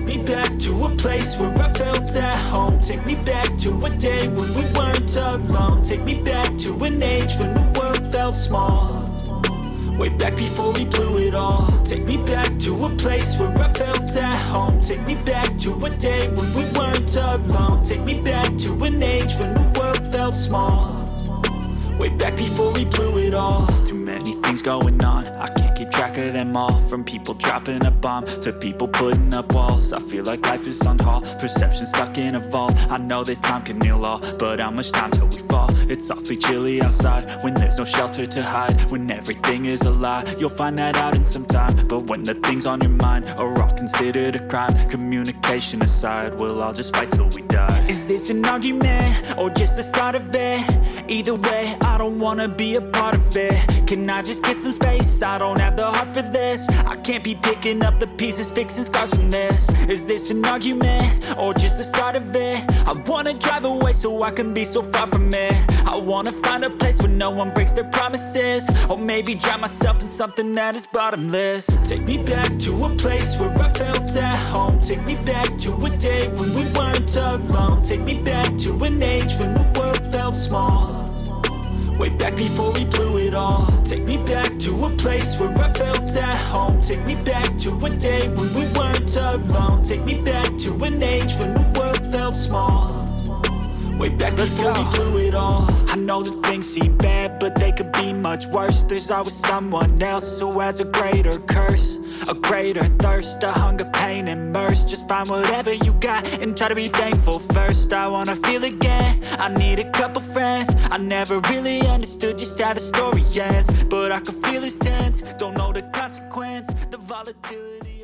me back to a place where I felt at home. Take me back to a day when we weren't alone. Take me back to an age when the world felt small. Way back before we blew it all. Take me back to a place where I felt at home. Take me back to a day when we weren't alone. Take me back to an age when the world felt small. Way back before we blew it all. Too many things going on, I can't keep track of them all. From people dropping a bomb to people putting up walls. I feel like life is on hold, perception stuck in a vault. I know that time can heal all, but how much time till we fall? It's awfully chilly outside when there's no shelter to hide. When everything is a lie, you'll find that out in some time. But when the things on your mind are all considered a crime, communication aside, we'll all just fight till we die. Is this an argument or just the start of it? Either way, I don't wanna be a part of it. Can I just get some space? I don't have the heart for this. I can't be picking up the pieces, fixing scars from this. Is this an argument or just the start of it? I wanna drive away so I can be so far from it. I wanna find a place where no one breaks their promises. Or maybe drown myself in something that is bottomless. Take me back to a place where I felt at home. Take me back to a day when we weren't alone. Take me back to an age when the world felt small. Way back before we blew it all. Take me back to a place where I felt at home. Take me back to a day when we weren't alone. Take me back to an age when the world felt small. Way back before we blew it all. I know that things seem bad, but they could be much worse. There's always someone else who has a greater curse, a greater thirst, a hunger, pain, and mercy. Just find whatever you got and try to be thankful first. I wanna feel again, I need a couple friends. I never really understood just how the story ends, but I can feel it's tense. Don't know the consequence, the volatility.